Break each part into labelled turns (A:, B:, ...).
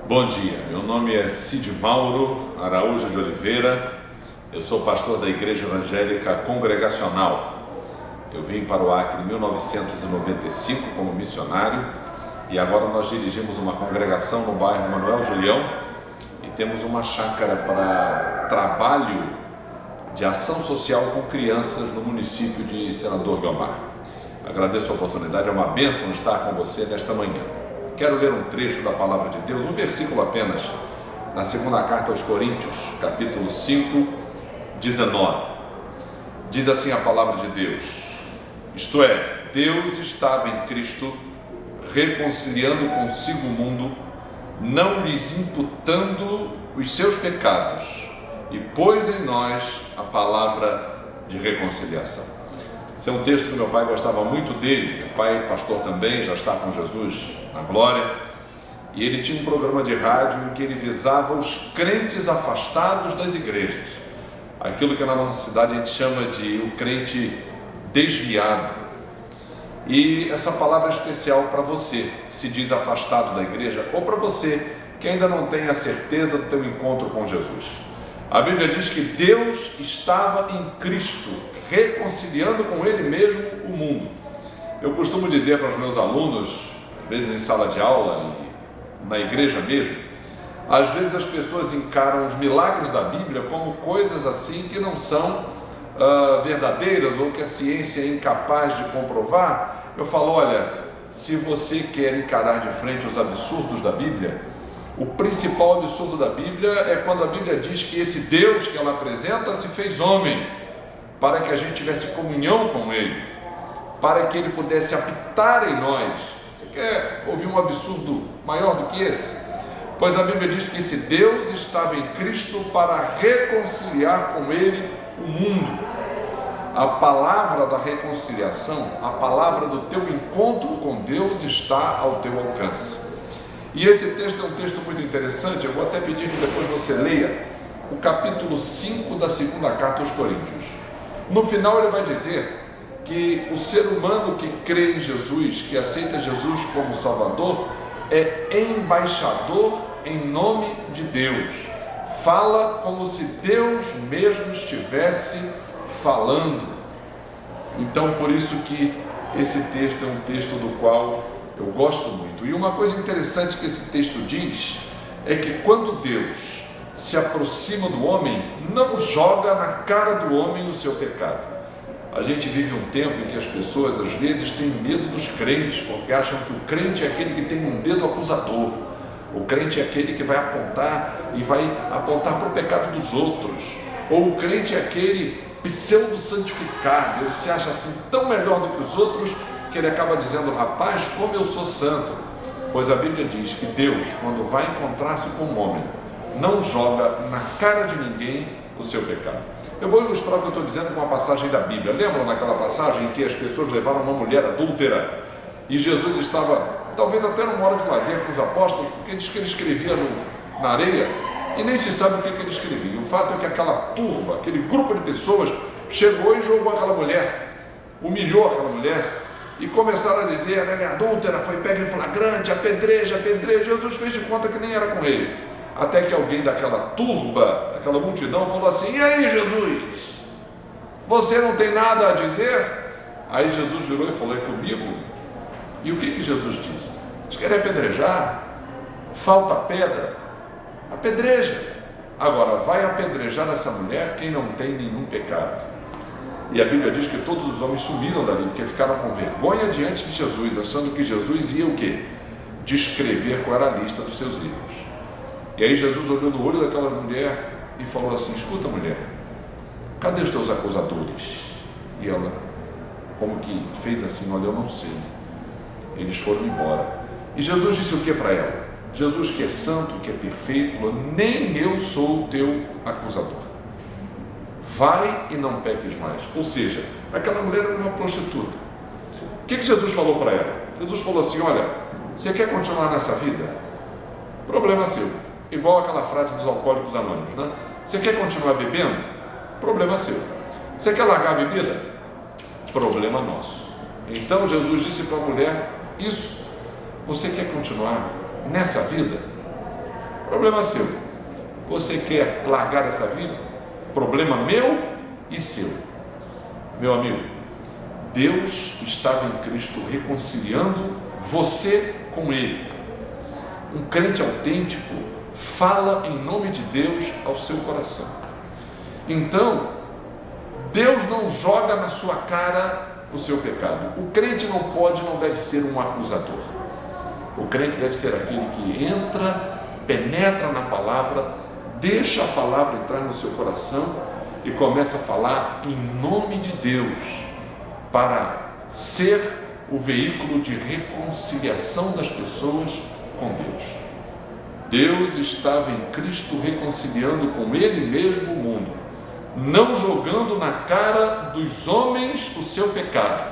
A: Bom dia, meu nome é Cid Mauro Araújo de Oliveira, eu sou pastor da Igreja Evangélica Congregacional. Eu vim para o Acre em 1995 como missionário e agora nós dirigimos uma congregação no bairro Manuel Julião e temos uma chácara para trabalho de ação social com crianças no município de Senador Guiomar. Agradeço a oportunidade, é uma bênção estar com você nesta manhã. Quero ler um trecho da Palavra de Deus, um versículo apenas, na segunda carta aos Coríntios, capítulo 5, 19. Diz assim a Palavra de Deus, isto é, Deus estava em Cristo, reconciliando consigo o mundo, não lhes imputando os seus pecados, e pôs em nós a palavra de reconciliação. Esse é um texto que meu pai gostava muito dele. Meu pai, pastor também, já está com Jesus na glória, e ele tinha um programa de rádio em que ele visava os crentes afastados das igrejas, aquilo que na nossa cidade a gente chama de o crente desviado. E essa palavra é especial para você que se diz afastado da igreja, ou para você que ainda não tem a certeza do teu encontro com Jesus. A Bíblia diz que Deus estava em Cristo, reconciliando com Ele mesmo o mundo. Eu costumo dizer para os meus alunos, às vezes em sala de aula e na igreja mesmo, às vezes as pessoas encaram os milagres da Bíblia como coisas assim que não são verdadeiras ou que a ciência é incapaz de comprovar. Eu falo, olha, se você quer encarar de frente os absurdos da Bíblia, o principal absurdo da Bíblia é quando a Bíblia diz que esse Deus que ela apresenta se fez homem, para que a gente tivesse comunhão com Ele, para que Ele pudesse habitar em nós. Você quer ouvir um absurdo maior do que esse? Pois a Bíblia diz que esse Deus estava em Cristo para reconciliar com Ele o mundo. A palavra da reconciliação, a palavra do teu encontro com Deus está ao teu alcance. E esse texto é um texto muito interessante. Eu vou até pedir que depois você leia o capítulo 5 da segunda carta aos Coríntios. No final ele vai dizer que o ser humano que crê em Jesus, que aceita Jesus como Salvador, é embaixador em nome de Deus. Fala como se Deus mesmo estivesse falando. Então, por isso que esse texto é um texto do qual eu gosto muito. E uma coisa interessante que esse texto diz é que quando Deus se aproxima do homem, não joga na cara do homem o seu pecado. A gente vive um tempo em que as pessoas às vezes têm medo dos crentes, porque acham que o crente é aquele que tem um dedo acusador. O crente é aquele que vai apontar e vai apontar para o pecado dos outros. Ou o crente é aquele pseudo-santificado, ele se acha assim tão melhor do que os outros, que ele acaba dizendo, rapaz, como eu sou santo. Pois a Bíblia diz que Deus, quando vai encontrar-se com um homem, não joga na cara de ninguém o seu pecado. Eu vou ilustrar o que eu estou dizendo com uma passagem da Bíblia. Lembram naquela passagem em que as pessoas levaram uma mulher adúltera e Jesus estava, talvez até numa hora de lazer com os apóstolos, porque diz que ele escrevia na areia e nem se sabe o que ele escrevia. O fato é que aquela turba, aquele grupo de pessoas chegou e jogou aquela mulher, humilhou aquela mulher, e começaram a dizer, ela é adúltera, foi pega em flagrante, apedreja, apedreja. Jesus fez de conta que nem era com ele. Até que alguém daquela turba, daquela multidão, falou assim, e aí Jesus, você não tem nada a dizer? Aí Jesus virou e falou, é comigo? E o que Jesus disse? Vocês querem apedrejar? Falta pedra? Apedreja. Agora, vai apedrejar essa mulher quem não tem nenhum pecado. E a Bíblia diz que todos os homens sumiram dali, porque ficaram com vergonha diante de Jesus, achando que Jesus ia o quê? Descrever qual era a lista dos seus erros. E aí Jesus olhou no olho daquela mulher e falou assim, escuta mulher, cadê os teus acusadores? E ela, como que fez assim, olha, eu não sei. Eles foram embora. E Jesus disse o que para ela? Jesus, que é santo, que é perfeito, falou, nem eu sou o teu acusador. Vai e não peques mais. Ou seja, aquela mulher era uma prostituta. O que Jesus falou para ela? Jesus falou assim, olha, você quer continuar nessa vida? Problema seu. Igual aquela frase dos alcoólicos anônimos, né? Você quer continuar bebendo? Problema seu. Você quer largar a bebida? Problema nosso. Então Jesus disse para a mulher isso. Você quer continuar nessa vida? Problema seu. Você quer largar essa vida? Problema meu e seu. Meu amigo, Deus estava em Cristo reconciliando você com Ele. Um crente autêntico fala em nome de Deus ao seu coração. Então, Deus não joga na sua cara o seu pecado. O crente não pode, não deve ser um acusador. O crente deve ser aquele que entra, penetra na palavra, deixa a palavra entrar no seu coração e começa a falar em nome de Deus, para ser o veículo de reconciliação das pessoas com Deus. Deus estava em Cristo reconciliando com Ele mesmo o mundo, não jogando na cara dos homens o seu pecado,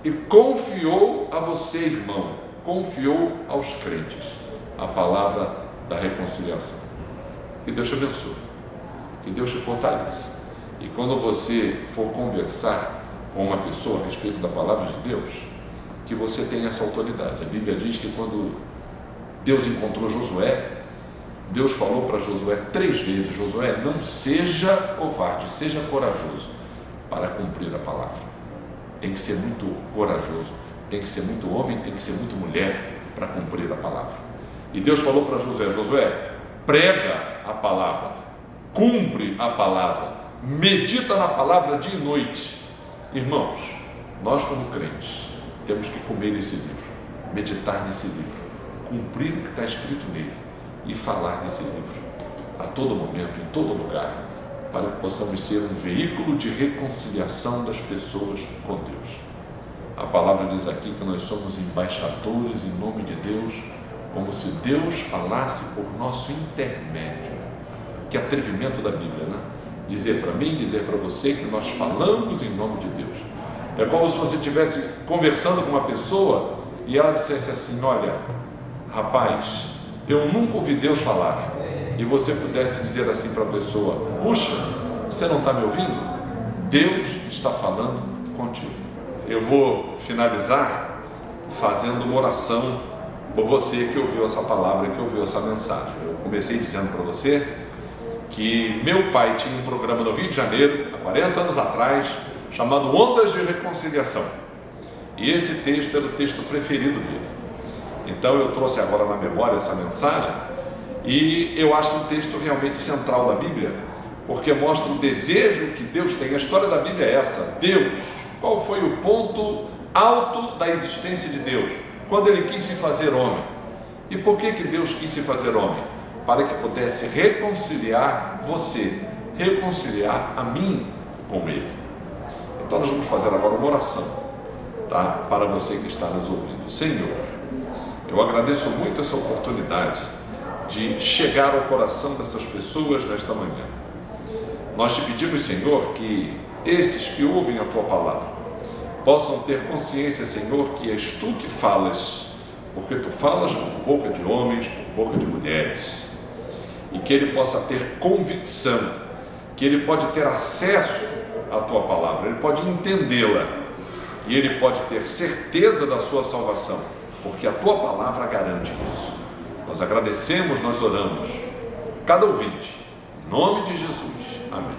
A: e confiou a você, irmão, confiou aos crentes a palavra da reconciliação. Que Deus te abençoe, que Deus te fortaleça, e quando você for conversar com uma pessoa a respeito da palavra de Deus, que você tenha essa autoridade. A Bíblia diz que quando Deus encontrou Josué, Deus falou para Josué 3 vezes: Josué, não seja covarde, seja corajoso para cumprir a palavra. Tem que ser muito corajoso, tem que ser muito homem, tem que ser muito mulher para cumprir a palavra. E Deus falou para Josué: Josué, prega a palavra, cumpre a palavra, medita na palavra dia e noite. Irmãos, nós como crentes temos que comer esse livro, meditar nesse livro, cumprir o que está escrito nele e falar desse livro a todo momento, em todo lugar, para que possamos ser um veículo de reconciliação das pessoas com Deus. A palavra diz aqui que nós somos embaixadores em nome de Deus, como se Deus falasse por nosso intermédio. Que atrevimento da Bíblia, né? Dizer para mim, dizer para você que nós falamos em nome de Deus. É como se você estivesse conversando com uma pessoa e ela dissesse assim: olha, rapaz, eu nunca ouvi Deus falar. E você pudesse dizer assim para a pessoa: puxa, você não está me ouvindo? Deus está falando contigo. Eu vou finalizar fazendo uma oração por você que ouviu essa palavra, que ouviu essa mensagem. Eu comecei dizendo para você que meu pai tinha um programa no Rio de Janeiro, há 40 anos atrás, chamado Ondas de Reconciliação. E esse texto era o texto preferido dele. Então eu trouxe agora na memória essa mensagem, e eu acho um texto realmente central da Bíblia, porque mostra o desejo que Deus tem. A história da Bíblia é essa: Deus, qual foi o ponto alto da existência de Deus? Quando Ele quis se fazer homem. E por que Deus quis se fazer homem? Para que pudesse reconciliar você, reconciliar a mim com Ele. Então nós vamos fazer agora uma oração, tá? Para você que está nos ouvindo. Senhor, eu agradeço muito essa oportunidade de chegar ao coração dessas pessoas nesta manhã. Nós te pedimos, Senhor, que esses que ouvem a Tua palavra possam ter consciência, Senhor, que és Tu que falas, porque Tu falas por boca de homens, por boca de mulheres, e que ele possa ter convicção, que ele pode ter acesso à Tua palavra, ele pode entendê-la, e ele pode ter certeza da sua salvação, porque a Tua palavra garante isso. Nós agradecemos, nós oramos por cada ouvinte, em nome de Jesus, amém.